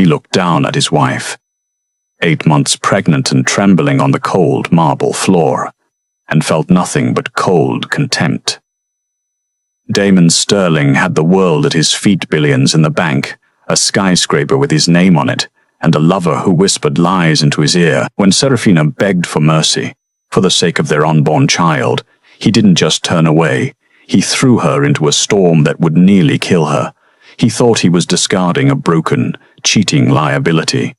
He looked down at his wife, 8 months pregnant and trembling on the cold marble floor, and felt nothing but cold contempt. Damon Sterling had the world at his feet, billions in the bank, a skyscraper with his name on it, and a lover who whispered lies into his ear. When Serafina begged for mercy, for the sake of their unborn child, he didn't just turn away. He threw her into a storm that would nearly kill her. He thought he was discarding a broken, cheating liability.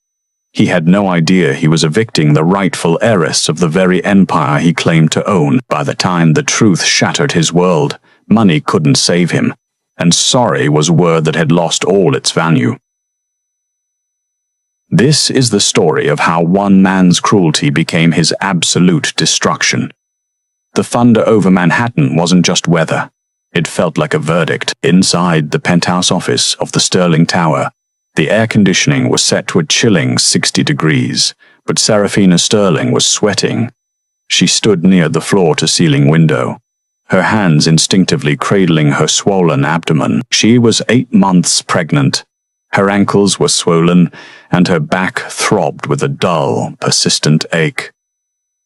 He had no idea he was evicting the rightful heiress of the very empire he claimed to own. By the time the truth shattered his world, money couldn't save him, and sorry was a word that had lost all its value. This is the story of how one man's cruelty became his absolute destruction. The thunder over Manhattan wasn't just weather. It felt like a verdict. Inside the penthouse office of the Sterling Tower, the air conditioning was set to a chilling 60 degrees, but Serafina Sterling was sweating. She stood near the floor-to-ceiling window, her hands instinctively cradling her swollen abdomen. She was 8 months pregnant. Her ankles were swollen, and her back throbbed with a dull, persistent ache.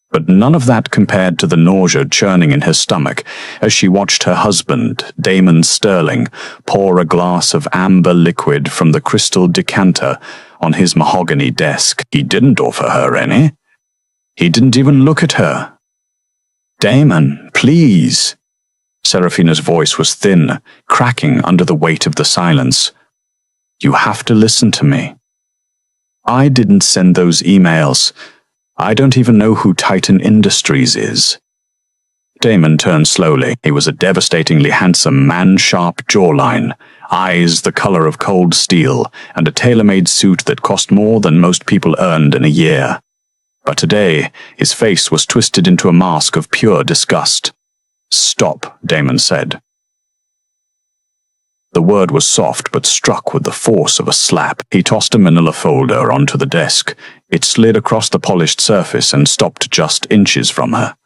But none of that compared to the nausea churning in her stomach as she watched her husband, Damon Sterling, pour a glass of amber liquid from the crystal decanter on his mahogany desk. He didn't offer her any. He didn't even look at her. "Damon, please." Serafina's voice was thin, cracking under the weight of the silence. "You have to listen to me. I didn't send those emails. I don't even know who Titan Industries is." Damon turned slowly. He was a devastatingly handsome man, sharp jawline, eyes the color of cold steel, and a tailor-made suit that cost more than most people earned in a year. But today, his face was twisted into a mask of pure disgust. "Stop," Damon said. The word was soft but struck with the force of a slap. He tossed a manila folder onto the desk. It slid across the polished surface and stopped just inches from her.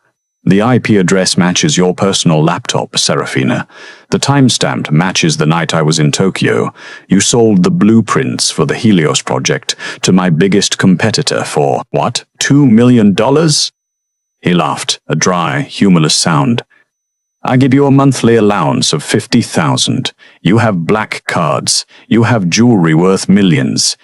"The IP address matches your personal laptop, Serafina. The timestamp matches the night I was in Tokyo. You sold the blueprints for the Helios project to my biggest competitor for, what, $2 million? He laughed, a dry, humorless sound. "I give you a monthly allowance of 50,000. You have black cards. You have jewelry worth millions.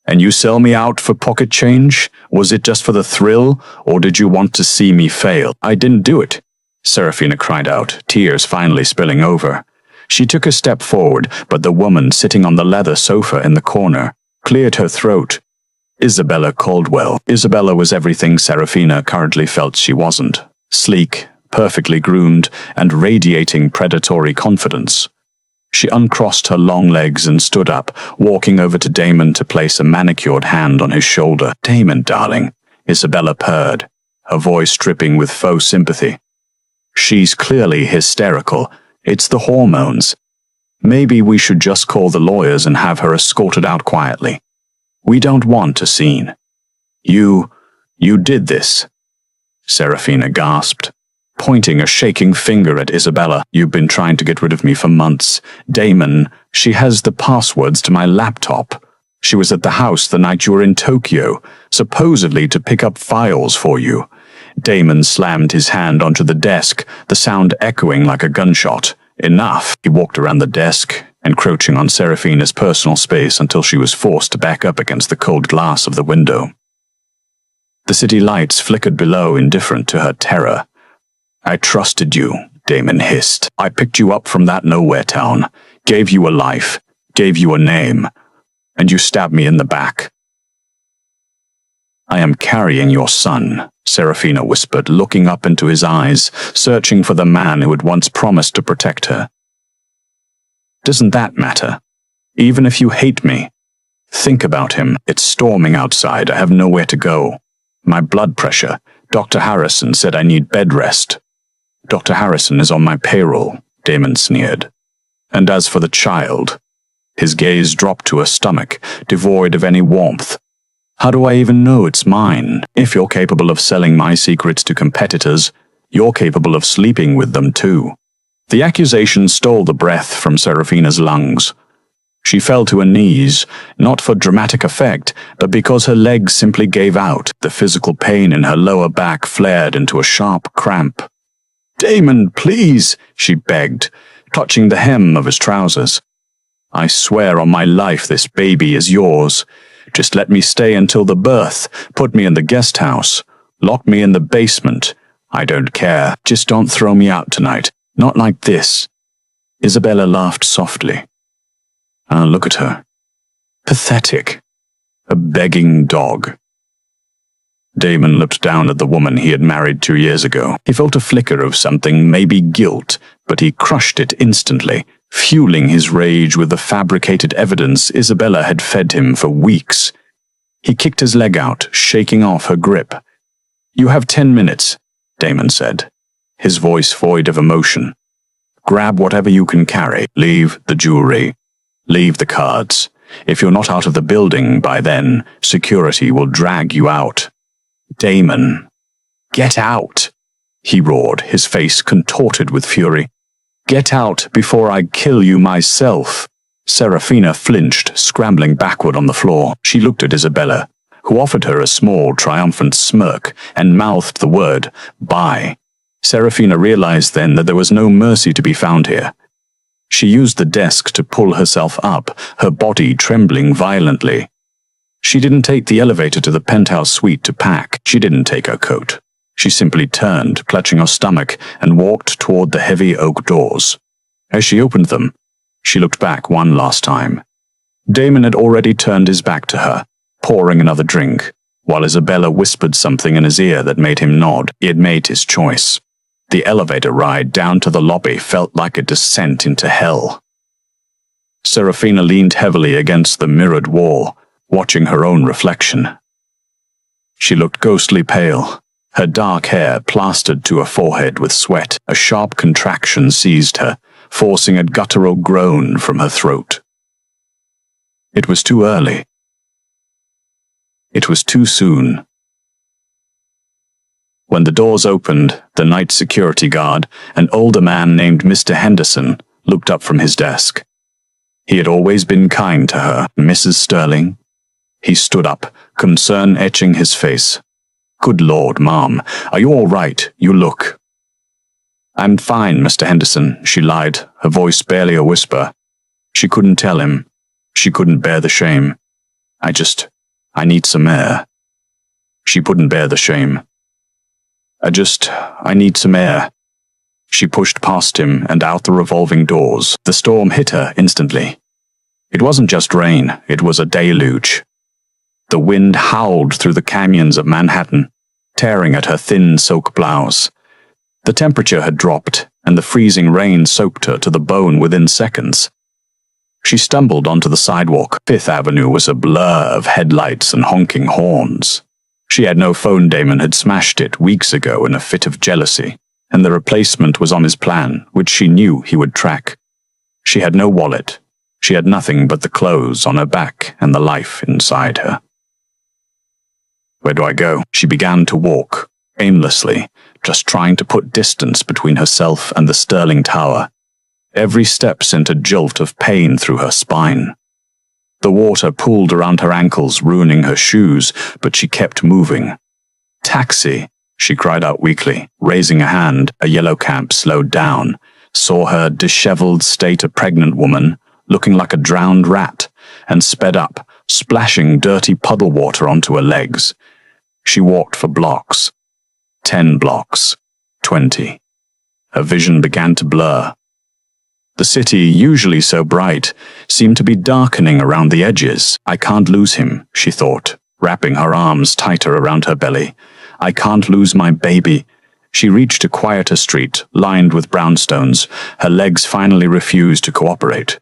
And you sell me out for pocket change? Was it just for the thrill, or did you want to see me fail?" "I didn't do it," Serafina cried out, tears finally spilling over. She took a step forward, but the woman sitting on the leather sofa in the corner cleared her throat. Isabella Caldwell. Isabella was everything Serafina currently felt she wasn't. Sleek, perfectly groomed, and radiating predatory confidence. She uncrossed her long legs and stood up, walking over to Damon to place a manicured hand on his shoulder. "Damon, darling," Isabella purred, her voice dripping with faux sympathy. "She's clearly hysterical. It's the hormones. Maybe we should just call the lawyers and have her escorted out quietly. We don't want a scene." You did this," Serafina gasped, pointing a shaking finger at Isabella. "You've been trying to get rid of me for months. Damon, she has the passwords to my laptop. She was at the house the night you were in Tokyo, supposedly to pick up files for you." Damon slammed his hand onto the desk, the sound echoing like a gunshot. "Enough." He walked around the desk, encroaching on Serafina's personal space until she was forced to back up against the cold glass of the window. The city lights flickered below, indifferent to her terror. "I trusted you," Damon hissed. "I picked you up from that nowhere town, gave you a life, gave you a name, and you stabbed me in the back." "I am carrying your son," Serafina whispered, looking up into his eyes, searching for the man who had once promised to protect her. "Doesn't that matter? Even if you hate me, think about him. It's storming outside. I have nowhere to go. My blood pressure. Dr. Harrison said I need bed rest." "Dr. Harrison is on my payroll," Damon sneered. "And as for the child," his gaze dropped to her stomach, devoid of any warmth. "How do I even know it's mine? If you're capable of selling my secrets to competitors, you're capable of sleeping with them too." The accusation stole the breath from Serafina's lungs. She fell to her knees, not for dramatic effect, but because her legs simply gave out. The physical pain in her lower back flared into a sharp cramp. "Damon, please," she begged, clutching the hem of his trousers. "I swear on my life this baby is yours. Just let me stay until the birth. Put me in the guest house. Lock me in the basement. I don't care. Just don't throw me out tonight. Not like this." Isabella laughed softly. Look at her. Pathetic. A begging dog. Damon looked down at the woman he had married 2 years ago. He felt a flicker of something, maybe guilt, but he crushed it instantly, fueling his rage with the fabricated evidence Isabella had fed him for weeks. He kicked his leg out, shaking off her grip. "You have 10 minutes, Damon said, his voice void of emotion. "Grab whatever you can carry. Leave the jewelry. Leave the cards. If you're not out of the building by then, security will drag you out." "Damon, get out!" he roared, his face contorted with fury. "Get out before I kill you myself." Serafina flinched, scrambling backward on the floor. She looked at Isabella, who offered her a small, triumphant smirk, and mouthed the word, "Bye." Serafina realized then that there was no mercy to be found here. She used the desk to pull herself up, her body trembling violently. She didn't take the elevator to the penthouse suite to pack. She didn't take her coat. She simply turned, clutching her stomach, and walked toward the heavy oak doors. As she opened them, she looked back one last time. Damon had already turned his back to her, pouring another drink, while Isabella whispered something in his ear that made him nod. He had made his choice. The elevator ride down to the lobby felt like a descent into hell. Serafina leaned heavily against the mirrored wall, watching her own reflection. She looked ghostly pale, her dark hair plastered to her forehead with sweat. A sharp contraction seized her, forcing a guttural groan from her throat. It was too early. It was too soon. When the doors opened, the night security guard, an older man named Mr. Henderson, looked up from his desk. He had always been kind to her, Mrs. Sterling. He stood up, concern etching his face. "Good Lord, Ma'am, are you all right? You look." "I'm fine, Mr. Henderson," she lied, her voice barely a whisper. She couldn't tell him. She couldn't bear the shame. I need some air." She couldn't bear the shame. I need some air." She pushed past him and out the revolving doors. The storm hit her instantly. It wasn't just rain, it was a deluge. The wind howled through the canyons of Manhattan, tearing at her thin silk blouse. The temperature had dropped, and the freezing rain soaked her to the bone within seconds. She stumbled onto the sidewalk. Fifth Avenue was a blur of headlights and honking horns. She had no phone. Damon had smashed it weeks ago in a fit of jealousy, and the replacement was on his plan, which she knew he would track. She had no wallet. She had nothing but the clothes on her back and the life inside her. "Where do I go?" She began to walk, aimlessly, just trying to put distance between herself and the Sterling Tower. Every step sent a jolt of pain through her spine. The water pooled around her ankles, ruining her shoes, but she kept moving. "Taxi!" she cried out weakly, raising a hand. A yellow cab slowed down, saw her disheveled state a pregnant woman, looking like a drowned rat, and sped up, splashing dirty puddle water onto her legs. She walked for blocks. 10 blocks. 20. Her vision began to blur. The city, usually so bright, seemed to be darkening around the edges. "I can't lose him," she thought, wrapping her arms tighter around her belly. "I can't lose my baby." She reached a quieter street, lined with brownstones. Her legs finally refused to cooperate.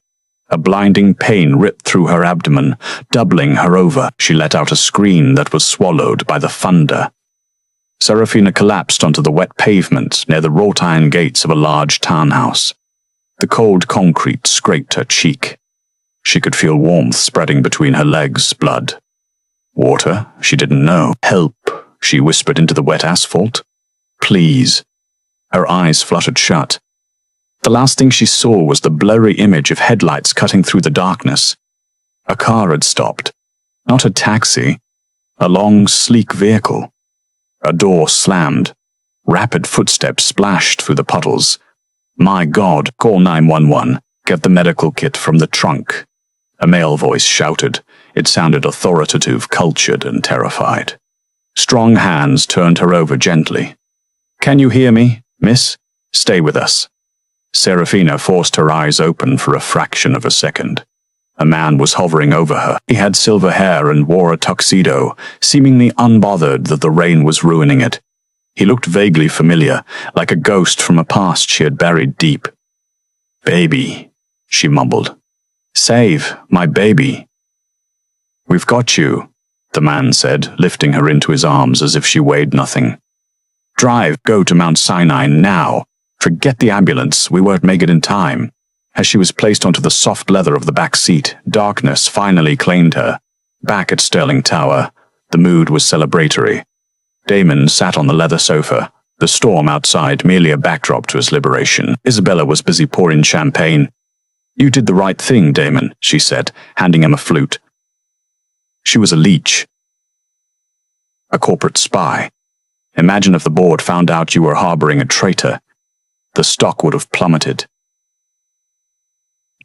A blinding pain ripped through her abdomen, doubling her over. She let out a scream that was swallowed by the thunder. Serafina collapsed onto the wet pavement near the wrought iron gates of a large townhouse. The cold concrete scraped her cheek. She could feel warmth spreading between her legs, blood. Water? She didn't know. "Help," she whispered into the wet asphalt. "Please." Her eyes fluttered shut. The last thing she saw was the blurry image of headlights cutting through the darkness. A car had stopped. Not a taxi. A long, sleek vehicle. A door slammed. Rapid footsteps splashed through the puddles. "My God, call 911. Get the medical kit from the trunk." A male voice shouted. It sounded authoritative, cultured, and terrified. Strong hands turned her over gently. "Can you hear me, miss? Stay with us." Serafina forced her eyes open for a fraction of a second. A man was hovering over her. He had silver hair and wore a tuxedo, seemingly unbothered that the rain was ruining it. He looked vaguely familiar, like a ghost from a past she had buried deep. "Baby," she mumbled. "Save my baby." "We've got you," the man said, lifting her into his arms as if she weighed nothing. "Drive, go to Mount Sinai now. Forget the ambulance, we won't make it in time." As she was placed onto the soft leather of the back seat, darkness finally claimed her. Back at Sterling Tower, the mood was celebratory. Damon sat on the leather sofa, the storm outside merely a backdrop to his liberation. Isabella was busy pouring champagne. "You did the right thing, Damon," she said, handing him a flute. She was a leech. A corporate spy. Imagine if the board found out you were harboring a traitor. The stock would have plummeted.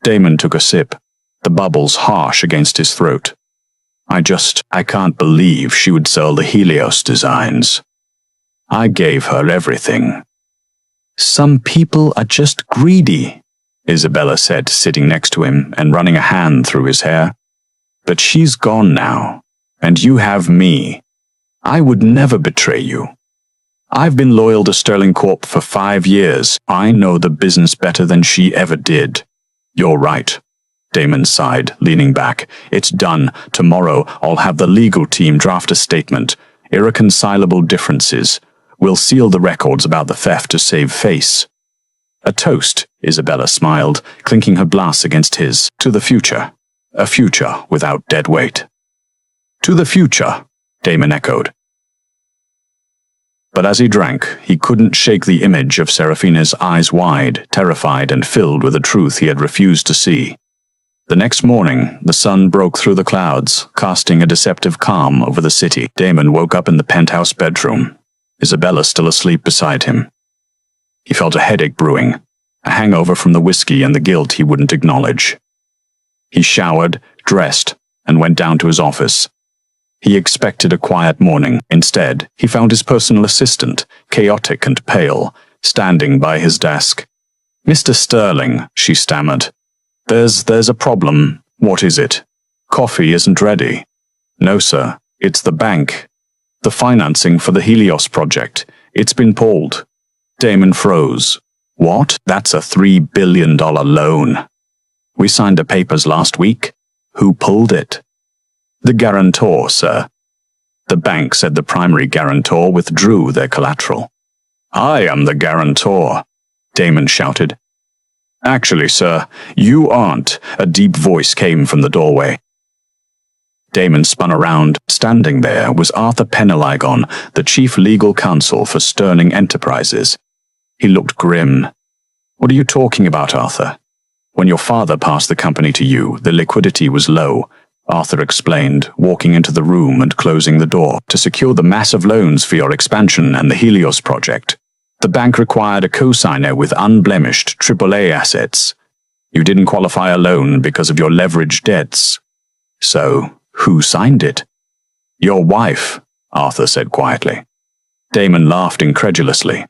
Damon took a sip, the bubbles harsh against his throat. I can't believe she would sell the Helios designs. I gave her everything." "Some people are just greedy," Isabella said, sitting next to him and running a hand through his hair. "But she's gone now, and you have me. I would never betray you. I've been loyal to Sterling Corp for 5 years. I know the business better than she ever did." "You're right," Damon sighed, leaning back. "It's done. Tomorrow I'll have the legal team draft a statement. Irreconcilable differences. We'll seal the records about the theft to save face." "A toast," Isabella smiled, clinking her glass against his. "To the future. A future without dead weight." "To the future," Damon echoed. But as he drank, he couldn't shake the image of Serafina's eyes wide, terrified and filled with a truth he had refused to see. The next morning, the sun broke through the clouds, casting a deceptive calm over the city. Damon woke up in the penthouse bedroom, Isabella still asleep beside him. He felt a headache brewing, a hangover from the whiskey and the guilt he wouldn't acknowledge. He showered, dressed, and went down to his office. He expected a quiet morning. Instead, he found his personal assistant, chaotic and pale, standing by his desk. "Mr. Sterling," she stammered. There's a problem. What is it?" "Coffee isn't ready." "No, sir. It's the bank. The financing for the Helios project. It's been pulled." Damon froze. "What? That's a $3 billion loan." "We signed the papers last week." "Who pulled it?" "The guarantor, sir." The bank said the primary guarantor withdrew their collateral. "I am the guarantor," Damon shouted. "Actually, sir, you aren't," a deep voice came from the doorway. Damon spun around. Standing there was Arthur Peneligon, the chief legal counsel for Sterling Enterprises. He looked grim. "What are you talking about, Arthur?" "When your father passed the company to you, the liquidity was low," Arthur explained, walking into the room and closing the door. "To secure the massive loans for your expansion and the Helios project, the bank required a co-signer with unblemished AAA assets. You didn't qualify a loan because of your leveraged debts. So, who signed it?" "Your wife," Arthur said quietly. Damon laughed incredulously.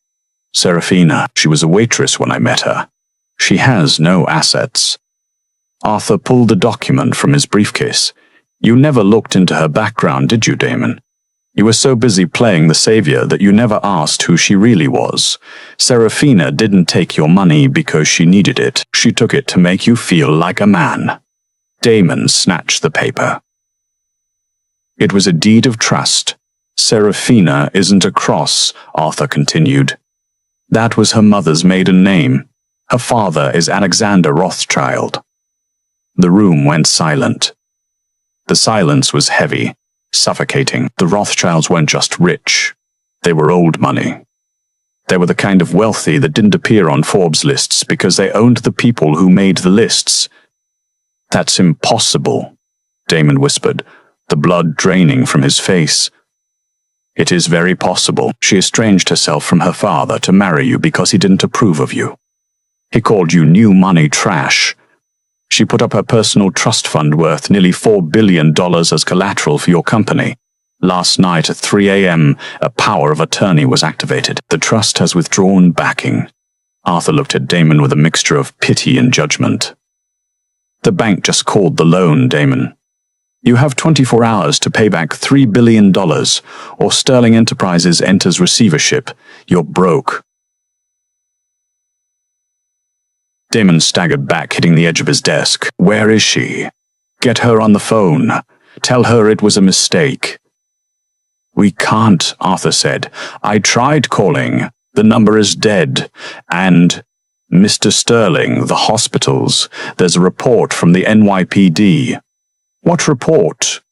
"Serafina, she was a waitress when I met her. She has no assets." Arthur pulled a document from his briefcase. "You never looked into her background, did you, Damon? You were so busy playing the savior that you never asked who she really was. Serafina didn't take your money because she needed it. She took it to make you feel like a man." Damon snatched the paper. "It was a deed of trust. Serafina isn't a cross," Arthur continued. "That was her mother's maiden name. Her father is Alexander Rothschild." The room went silent. The silence was heavy, suffocating. The Rothschilds weren't just rich. They were old money. They were the kind of wealthy that didn't appear on Forbes lists because they owned the people who made the lists. That's impossible, Damon whispered, the blood draining from his face. It is very possible. She estranged herself from her father to marry you because he didn't approve of you. He called you new money trash. She put up her personal trust fund worth nearly $4 billion as collateral for your company. Last night at 3 a.m., a power of attorney was activated. The trust has withdrawn backing. Arthur looked at Damon with a mixture of pity and judgment. The bank just called the loan, Damon. You have 24 hours to pay back $3 billion, or Sterling Enterprises enters receivership. You're broke. Damon staggered back, hitting the edge of his desk. Where is she? Get her on the phone. Tell her it was a mistake. We can't, Arthur said. I tried calling. The number is dead. And, Mr. Sterling, the hospitals. There's a report from the NYPD. What report?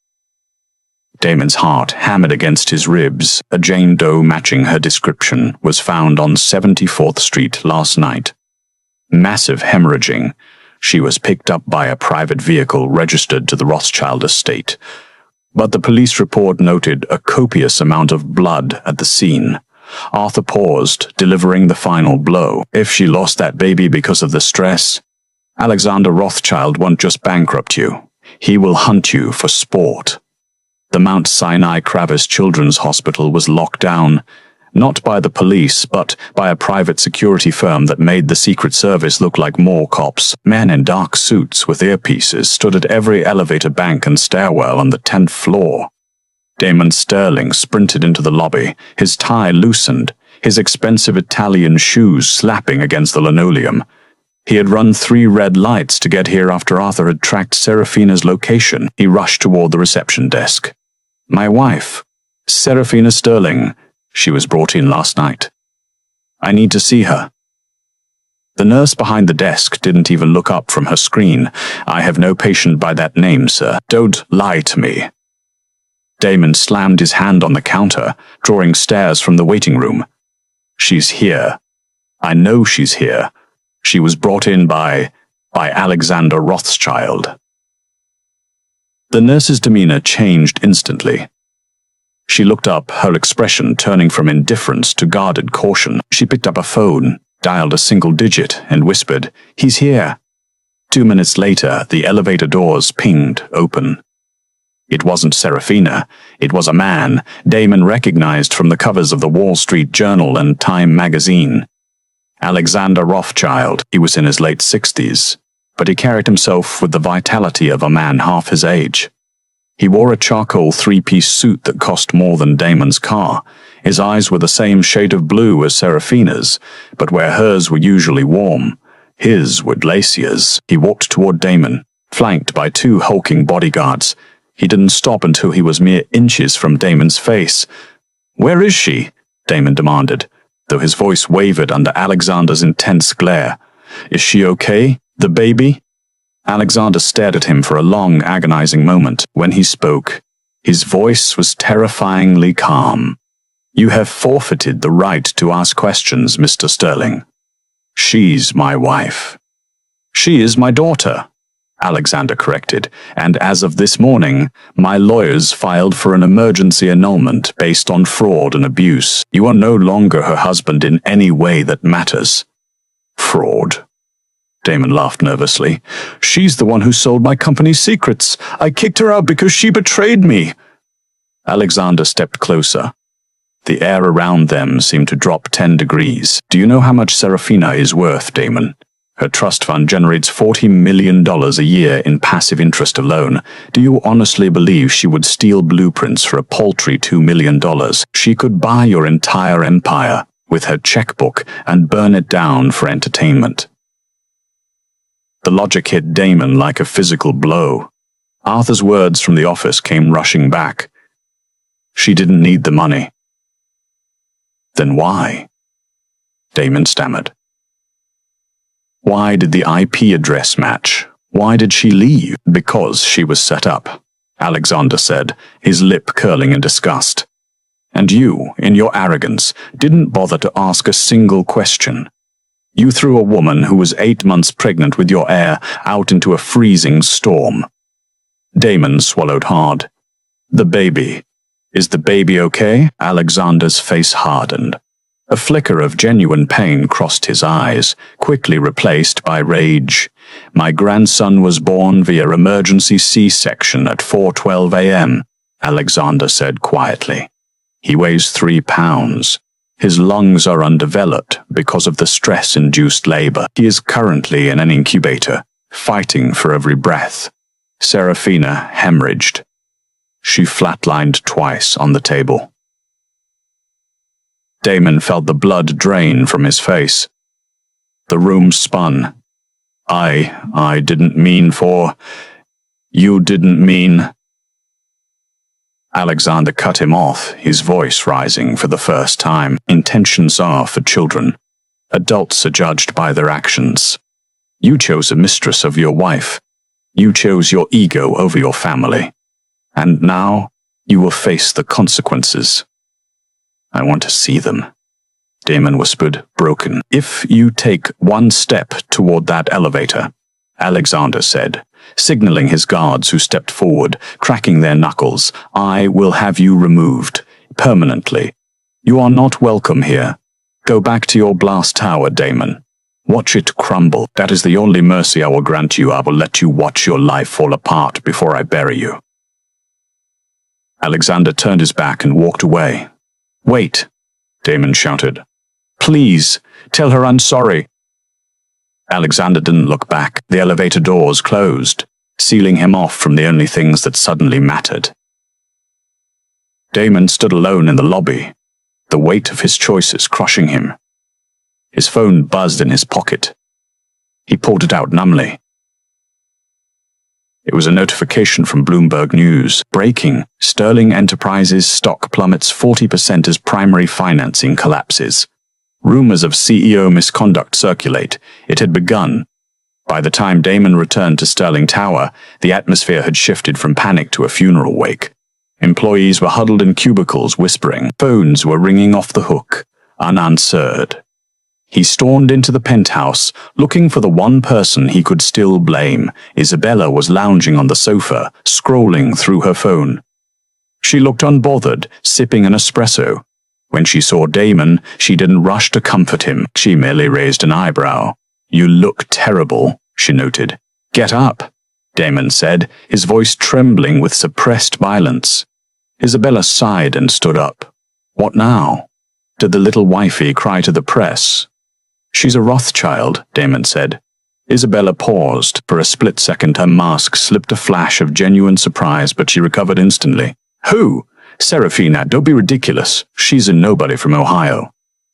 Damon's heart hammered against his ribs. A Jane Doe matching her description was found on 74th Street last night. Massive hemorrhaging. She was picked up by a private vehicle registered to the Rothschild estate. But the police report noted a copious amount of blood at the scene. Arthur paused, delivering the final blow. If she lost that baby because of the stress, Alexander Rothschild won't just bankrupt you. He will hunt you for sport. The Mount Sinai Kravis Children's Hospital was locked down, not by the police, but by a private security firm that made the Secret Service look like more cops. Men in dark suits with earpieces stood at every elevator bank and stairwell on the 10th floor. Damon Sterling sprinted into the lobby, his tie loosened, his expensive Italian shoes slapping against the linoleum. He had run 3 red lights to get here after Arthur had tracked Serafina's location. He rushed toward the reception desk. My wife, Serafina Sterling. She was brought in last night. I need to see her. The nurse behind the desk didn't even look up from her screen. I have no patient by that name, sir. Don't lie to me. Damon slammed his hand on the counter, drawing stares from the waiting room. She's here. I know she's here. She was brought in by Alexander Rothschild. The nurse's demeanor changed instantly. She looked up, her expression turning from indifference to guarded caution. She picked up a phone, dialed a single digit, and whispered, He's here. 2 minutes later, the elevator doors pinged open. It wasn't Serafina. It was a man Damon recognized from the covers of the Wall Street Journal and Time magazine. Alexander Rothschild. He was in his late 60s, but he carried himself with the vitality of a man half his age. He wore a charcoal 3-piece suit that cost more than Damon's car. His eyes were the same shade of blue as Serafina's, but where hers were usually warm, his were glaciers. He walked toward Damon, flanked by 2 hulking bodyguards. He didn't stop until he was mere inches from Damon's face. Where is she? Damon demanded, though his voice wavered under Alexander's intense glare. Is she okay? The baby? Alexander stared at him for a long, agonizing moment. When he spoke, his voice was terrifyingly calm. You have forfeited the right to ask questions, Mr. Sterling. She's my wife. She is my daughter, Alexander corrected, and as of this morning, my lawyers filed for an emergency annulment based on fraud and abuse. You are no longer her husband in any way that matters. Fraud? Damon laughed nervously. She's the one who sold my company's secrets. I kicked her out because she betrayed me. Alexander stepped closer. The air around them seemed to drop 10 degrees. Do you know how much Serafina is worth, Damon? Her trust fund generates $40 million a year in passive interest alone. Do you honestly believe she would steal blueprints for a paltry $2 million? She could buy your entire empire with her checkbook and burn it down for entertainment. The logic hit Damon like a physical blow. Arthur's words from the office came rushing back. She didn't need the money. Then why? Damon stammered. Why did the IP address match? Why did she leave? Because she was set up, Alexander said, his lip curling in disgust. And you, in your arrogance, didn't bother to ask a single question. You threw a woman who was 8 months pregnant with your heir out into a freezing storm. Damon swallowed hard. The baby. Is the baby okay? Alexander's face hardened. A flicker of genuine pain crossed his eyes, quickly replaced by rage. My grandson was born via emergency C-section at 4:12 a.m., Alexander said quietly. He weighs 3 pounds. His lungs are undeveloped because of the stress-induced labor. He is currently in an incubator, fighting for every breath. Serafina hemorrhaged. She flatlined twice on the table. Damon felt the blood drain from his face. The room spun. I didn't mean for... You didn't mean... Alexander cut him off, his voice rising for the first time. Intentions are for children. Adults are judged by their actions. You chose a mistress of your wife. You chose your ego over your family. And now you will face the consequences. I want to see them, Damon whispered, broken. If you take one step toward that elevator, Alexander said, signaling his guards who stepped forward, cracking their knuckles, I will have you removed, permanently. You are not welcome here. Go back to your blast tower, Damon. Watch it crumble. That is the only mercy I will grant you. I will let you watch your life fall apart before I bury you. Alexander turned his back and walked away. Wait, Damon shouted. Please, tell her I'm sorry. Alexander didn't look back. The elevator doors closed, sealing him off from the only things that suddenly mattered. Damon stood alone in the lobby, the weight of his choices crushing him. His phone buzzed in his pocket. He pulled it out numbly. It was a notification from Bloomberg News. Breaking. Sterling Enterprises stock plummets 40% as primary financing collapses. Rumors of CEO misconduct circulate. It had begun. By the time Damon returned to Sterling Tower, the atmosphere had shifted from panic to a funeral wake. Employees were huddled in cubicles whispering. Phones were ringing off the hook, unanswered. He stormed into the penthouse, looking for the one person he could still blame. Isabella was lounging on the sofa, scrolling through her phone. She looked unbothered, sipping an espresso. When she saw Damon, she didn't rush to comfort him. She merely raised an eyebrow. You look terrible, she noted. Get up, Damon said, his voice trembling with suppressed violence. Isabella sighed and stood up. What now? Did the little wifey cry to the press? She's a Rothschild, Damon said. Isabella paused. For a split second, her mask slipped a flash of genuine surprise, but she recovered instantly. Who? Serafina, don't be ridiculous. She's a nobody from Ohio.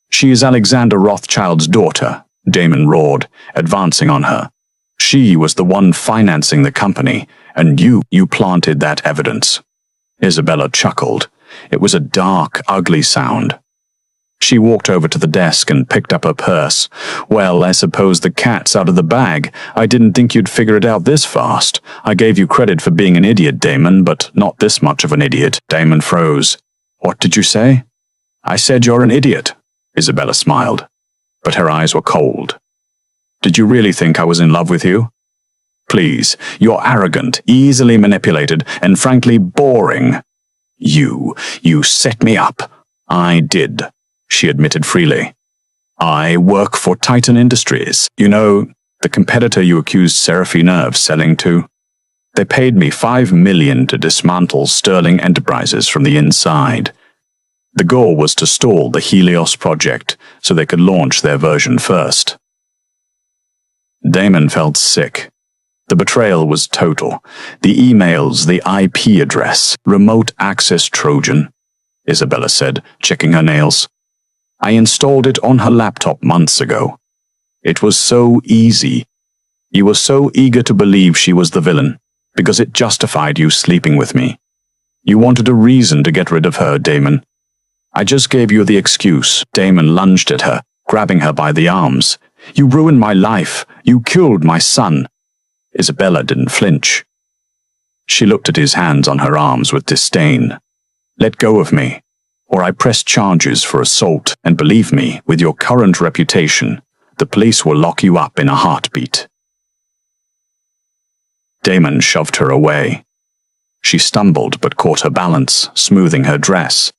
She is Alexander Rothschild's daughter, Damon roared, advancing on her. She was the one financing the company, and you planted that evidence. Isabella chuckled. It was a dark, ugly sound. She walked over to the desk and picked up her purse. Well, I suppose the cat's out of the bag. I didn't think you'd figure it out this fast. I gave you credit for being an idiot, Damon, but not this much of an idiot. Damon froze. What did you say? I said you're an idiot, Isabella smiled, but her eyes were cold. Did you really think I was in love with you? Please, you're arrogant, easily manipulated, and frankly boring. You set me up. I did. She admitted freely. I work for Titan Industries. You know, the competitor you accused Serafina of selling to? They paid me $5 million to dismantle Sterling Enterprises from the inside. The goal was to stall the Helios project so they could launch their version first. Damon felt sick. The betrayal was total. The emails, the IP address, remote access Trojan, Isabella said, checking her nails. I installed it on her laptop months ago. It was so easy. You were so eager to believe she was the villain, because it justified you sleeping with me. You wanted a reason to get rid of her, Damon. I just gave you the excuse. Damon lunged at her, grabbing her by the arms. You ruined my life. You killed my son. Isabella didn't flinch. She looked at his hands on her arms with disdain. Let go of me. or I press charges for assault, and believe me, with your current reputation, the police will lock you up in a heartbeat." Damon shoved her away. She stumbled but caught her balance, smoothing her dress.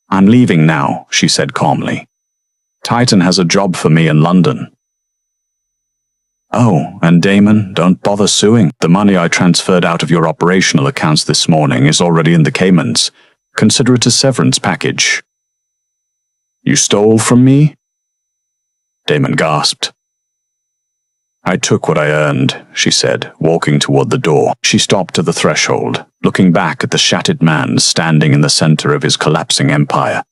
"I'm leaving now," she said calmly. "Titan has a job for me in London." "Oh, and Damon, don't bother suing. The money I transferred out of your operational accounts this morning is already in the Caymans. Consider it a severance package." "You stole from me?" Damon gasped. "I took what I earned," she said, walking toward the door. She stopped at the threshold, looking back at the shattered man standing in the center of his collapsing empire.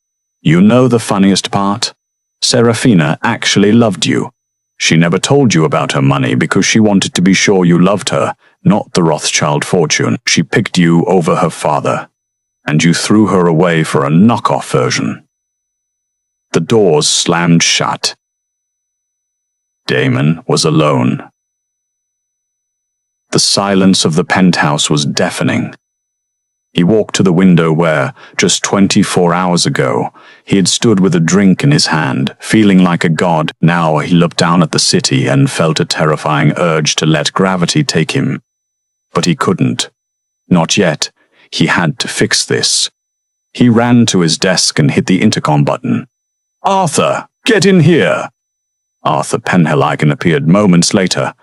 "You know the funniest part? Serafina actually loved you. She never told you about her money because she wanted to be sure you loved her, not the Rothschild fortune. She picked you over her father, and you threw her away for a knockoff version." The doors slammed shut. Damon was alone. The silence of the penthouse was deafening. He walked to the window where, just 24 hours ago, he had stood with a drink in his hand, feeling like a god. Now he looked down at the city and felt a terrifying urge to let gravity take him. But he couldn't. Not yet. He had to fix this. He ran to his desk and hit the intercom button. "Arthur, get in here!" Arthur Penhaligon appeared moments later.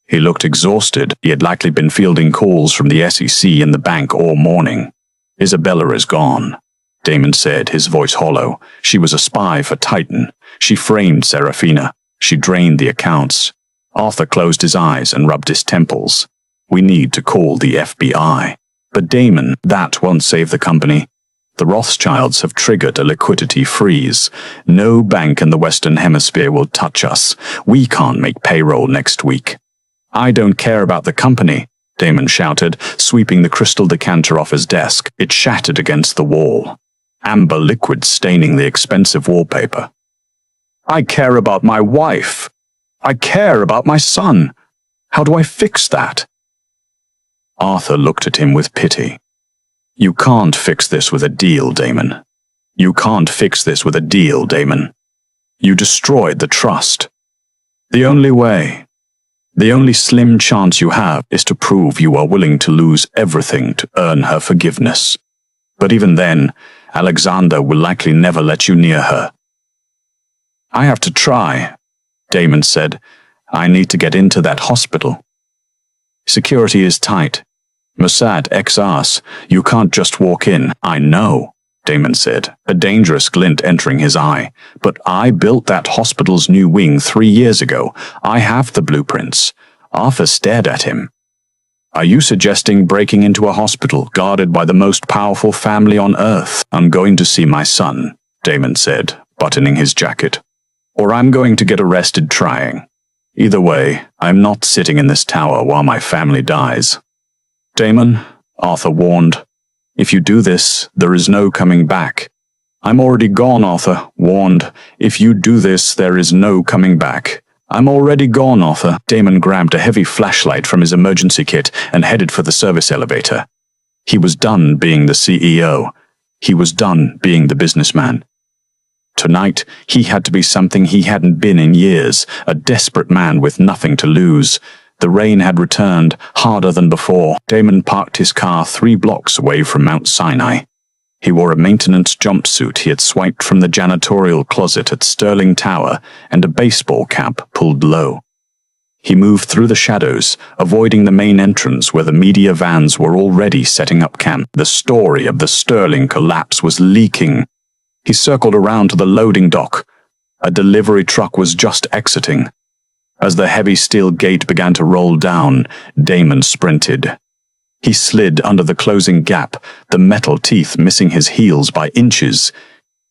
He looked exhausted. He had likely been fielding calls from the SEC and the bank all morning. "Isabella is gone," Damon said, his voice hollow. "She was a spy for Titan. She framed Serafina. She drained the accounts." Arthur closed his eyes and rubbed his temples. "We need to call the FBI." "But Damon, that won't save the company. The Rothschilds have triggered a liquidity freeze. No bank in the Western Hemisphere will touch us. We can't make payroll next week." "I don't care about the company," Damon shouted, sweeping the crystal decanter off his desk. It shattered against the wall, amber liquid staining the expensive wallpaper. "I care about my wife. I care about my son. How do I fix that?" Arthur looked at him with pity. "You can't fix this with a deal, Damon. You can't fix this with a deal, Damon. You destroyed the trust. The only slim chance you have is to prove you are willing to lose everything to earn her forgiveness. But even then, Alexander will likely never let you near her." "I have to try," Damon said. "I need to get into that hospital. Security is tight. Mossad XRs, you can't just walk in." "I know," Damon said, a dangerous glint entering his eye. "But I built that hospital's new wing 3 years ago. I have the blueprints." Arthur stared at him. "Are you suggesting breaking into a hospital guarded by the most powerful family on Earth?" "I'm going to see my son," Damon said, buttoning his jacket. "Or I'm going to get arrested trying. Either way, I'm not sitting in this tower while my family dies." "Damon," Arthur warned, "if you do this, there is no coming back." "I'm already gone," Arthur warned. "If you do this, there is no coming back." "I'm already gone, Arthur." Damon grabbed a heavy flashlight from his emergency kit and headed for the service elevator. He was done being the CEO. He was done being the businessman. Tonight, he had to be something he hadn't been in years, a desperate man with nothing to lose. The rain had returned, harder than before. Damon parked his car 3 blocks away from Mount Sinai. He wore a maintenance jumpsuit he had swiped from the janitorial closet at Sterling Tower and a baseball cap pulled low. He moved through the shadows, avoiding the main entrance where the media vans were already setting up camp. The story of the Sterling collapse was leaking. He circled around to the loading dock. A delivery truck was just exiting. As the heavy steel gate began to roll down, Damon sprinted. He slid under the closing gap, the metal teeth missing his heels by inches.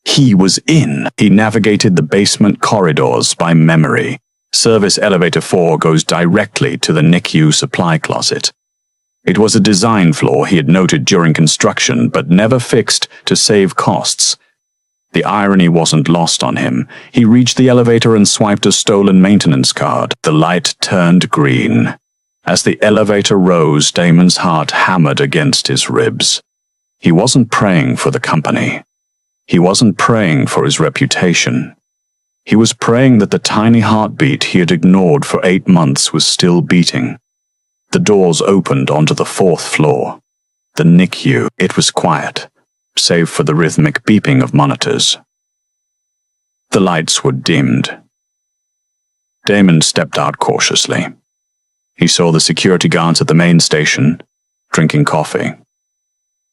He was in. He navigated the basement corridors by memory. Service elevator 4 goes directly to the NICU supply closet. It was a design flaw he had noted during construction, but never fixed to save costs. The irony wasn't lost on him. He reached the elevator and swiped a stolen maintenance card. The light turned green. As the elevator rose, Damon's heart hammered against his ribs. He wasn't praying for the company. He wasn't praying for his reputation. He was praying that the tiny heartbeat he had ignored for 8 months was still beating. The doors opened onto the 4th floor. The NICU. It was quiet, save for the rhythmic beeping of monitors. The lights were dimmed. Damon stepped out cautiously. He saw the security guards at the main station, drinking coffee.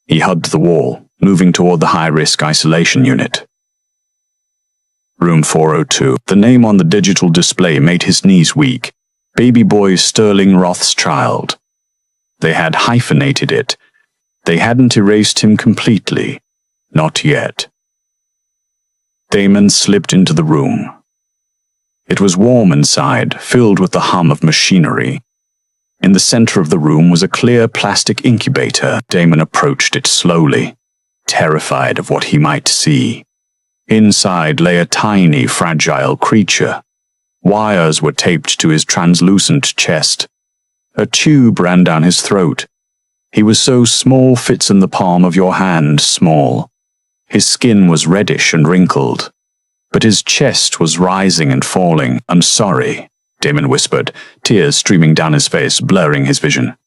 He hugged the wall, moving toward the high-risk isolation unit. Room 402. The name on the digital display made his knees weak. Baby boy Sterling Rothschild. They had hyphenated it. They hadn't erased him completely. Not yet. Damon slipped into the room. It was warm inside, filled with the hum of machinery. In the center of the room was a clear plastic incubator. Damon approached it slowly, terrified of what he might see. Inside lay a tiny, fragile creature. Wires were taped to his translucent chest. A tube ran down his throat. He was so small, fits in the palm of your hand, small. His skin was reddish and wrinkled, but his chest was rising and falling. "I'm sorry," Damon whispered, tears streaming down his face, blurring his vision.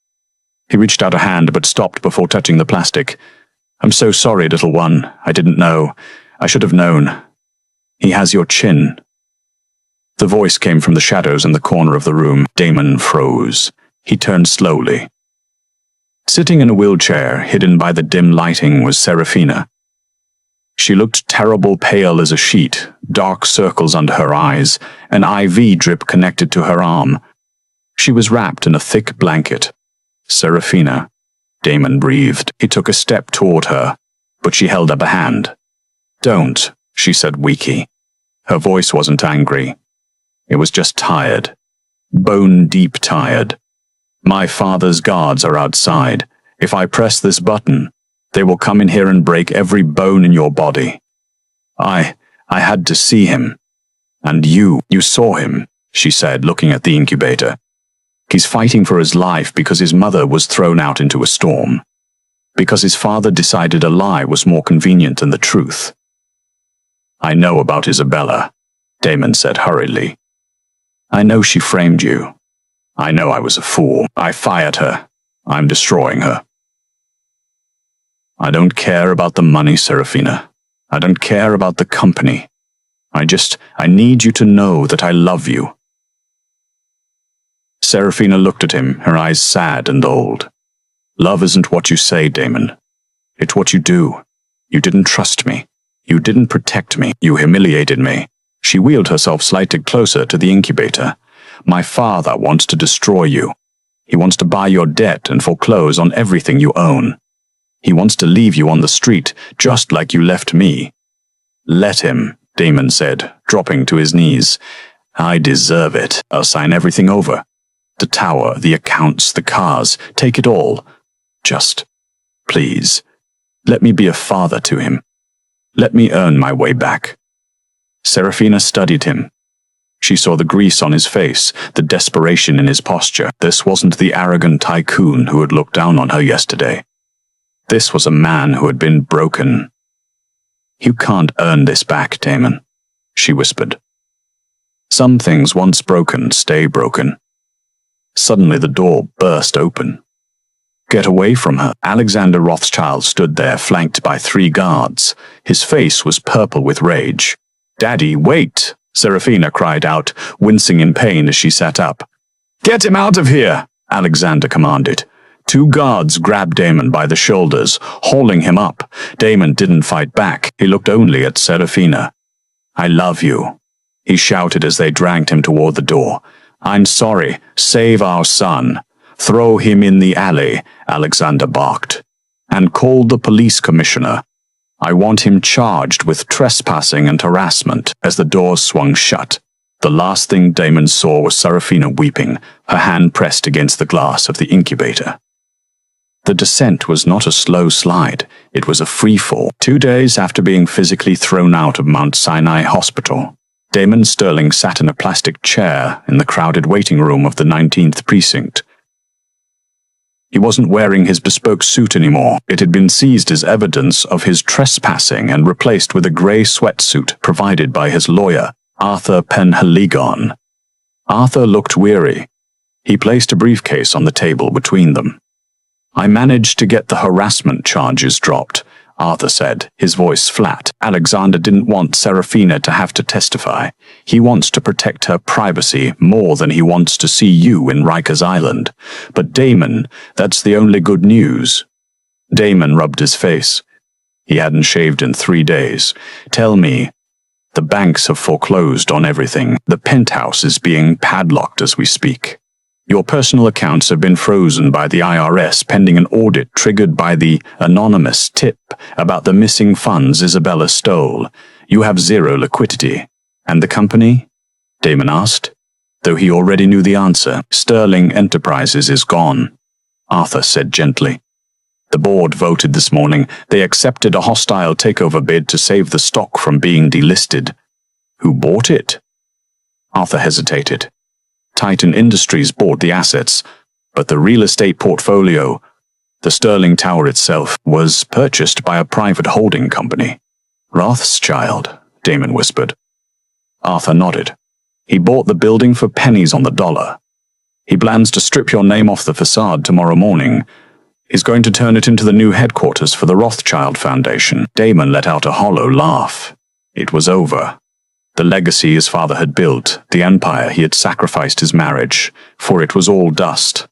He reached out a hand but stopped before touching the plastic. "I'm so sorry, little one. I didn't know. I should have known. He has your chin." The voice came from the shadows in the corner of the room. Damon froze. He turned slowly. Sitting in a wheelchair, hidden by the dim lighting, was Serafina. She looked terrible, pale as a sheet, dark circles under her eyes, an IV drip connected to her arm. She was wrapped in a thick blanket. "Serafina," Damon breathed. He took a step toward her, but she held up a hand. "Don't," she said weakly. Her voice wasn't angry. It was just tired. Bone-deep tired. "My father's guards are outside. If I press this button, they will come in here and break every bone in your body. I had to see him. And you saw him," she said, looking at the incubator. "He's fighting for his life because his mother was thrown out into a storm. Because his father decided a lie was more convenient than the truth." "I know about Isabella," Damon said hurriedly. "I know she framed you. I know I was a fool. I fired her. I'm destroying her. I don't care about the money, Serafina. I don't care about the company. I need you to know that I love you." Serafina looked at him, her eyes sad and old. "Love isn't what you say, Damon. It's what you do. You didn't trust me. You didn't protect me. You humiliated me." She wheeled herself slightly closer to the incubator. "My father wants to destroy you. He wants to buy your debt and foreclose on everything you own. He wants to leave you on the street, just like you left me." "Let him," Damon said, dropping to his knees. "I deserve it. I'll sign everything over. The tower, the accounts, the cars, take it all. Just, please, let me be a father to him. Let me earn my way back." Serafina studied him. She saw the grease on his face, the desperation in his posture. This wasn't the arrogant tycoon who had looked down on her yesterday. This was a man who had been broken. "You can't earn this back, Damon," she whispered. "Some things once broken stay broken." Suddenly the door burst open. "Get away from her." Alexander Rothschild stood there, flanked by 3 guards. His face was purple with rage. "Daddy, wait!" Serafina cried out, wincing in pain as she sat up. "Get him out of here!" Alexander commanded. 2 guards grabbed Damon by the shoulders, hauling him up. Damon didn't fight back. He looked only at Serafina. "I love you," he shouted as they dragged him toward the door. "I'm sorry. Save our son. Throw him in the alley," Alexander barked, "and call the police commissioner. I want him charged with trespassing and harassment." As the doors swung shut, the last thing Damon saw was Serafina weeping, her hand pressed against the glass of the incubator. The descent was not a slow slide, it was a free fall. 2 days after being physically thrown out of Mount Sinai Hospital, Damon Sterling sat in a plastic chair in the crowded waiting room of the 19th Precinct. He wasn't wearing his bespoke suit anymore. It had been seized as evidence of his trespassing and replaced with a grey sweatsuit provided by his lawyer, Arthur Penhaligon. Arthur looked weary. He placed a briefcase on the table between them. "I managed to get the harassment charges dropped," Arthur said, his voice flat. "Alexander didn't want Serafina to have to testify. He wants to protect her privacy more than he wants to see you in Rikers Island. But Damon, that's the only good news." Damon rubbed his face. He hadn't shaved in 3 days. "Tell me." "The banks have foreclosed on everything. The penthouse is being padlocked as we speak. Your personal accounts have been frozen by the IRS pending an audit triggered by the anonymous tip about the missing funds Isabella stole. You have zero liquidity." "And the company?" Damon asked, though he already knew the answer. "Sterling Enterprises is gone," Arthur said gently. "The board voted this morning. They accepted a hostile takeover bid to save the stock from being delisted." "Who bought it?" Arthur hesitated. Titan Industries bought the assets, but the real estate portfolio, the Sterling Tower itself, was purchased by a private holding company. "Rothschild," Damon whispered. Arthur nodded. "He bought the building for pennies on the dollar. He plans to strip your name off the facade tomorrow morning. He's going to turn it into the new headquarters for the Rothschild Foundation." Damon let out a hollow laugh. It was over. The legacy his father had built, the empire he had sacrificed his marriage, for it was all dust.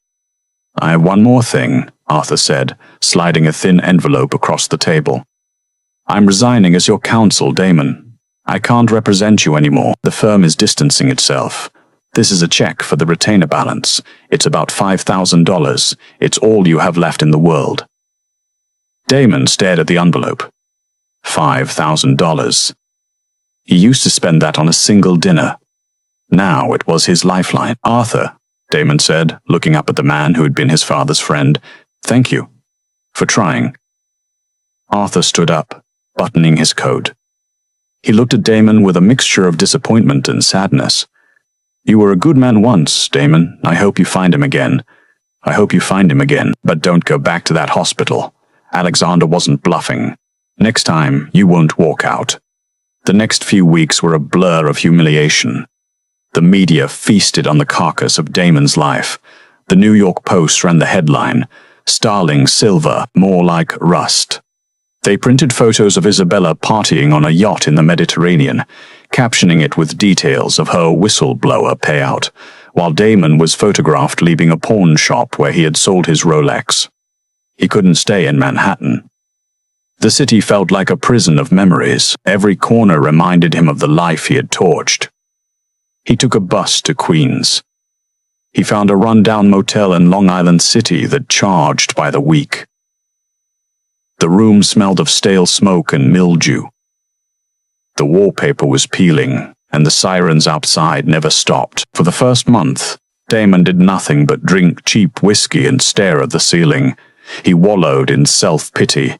"I have one more thing," Arthur said, sliding a thin envelope across the table. "I'm resigning as your counsel, Damon. I can't represent you anymore. The firm is distancing itself. This is a check for the retainer balance. It's about $5,000. It's all you have left in the world." Damon stared at the envelope. $5,000. He used to spend that on a single dinner. Now it was his lifeline. "Arthur," Damon said, looking up at the man who had been his father's friend, "thank you for trying." Arthur stood up, buttoning his coat. He looked at Damon with a mixture of disappointment and sadness. "You were a good man once, Damon. I hope you find him again. I hope you find him again, but don't go back to that hospital. Alexander wasn't bluffing. Next time, you won't walk out." The next few weeks were a blur of humiliation. The media feasted on the carcass of Damon's life. The New York Post ran the headline, "Starling Silver, more like rust." They printed photos of Isabella partying on a yacht in the Mediterranean, captioning it with details of her whistleblower payout, while Damon was photographed leaving a pawn shop where he had sold his Rolex. He couldn't stay in Manhattan. The city felt like a prison of memories. Every corner reminded him of the life he had torched. He took a bus to Queens. He found a run-down motel in Long Island City that charged by the week. The room smelled of stale smoke and mildew. The wallpaper was peeling, and the sirens outside never stopped. For the first month, Damon did nothing but drink cheap whiskey and stare at the ceiling. He wallowed in self-pity.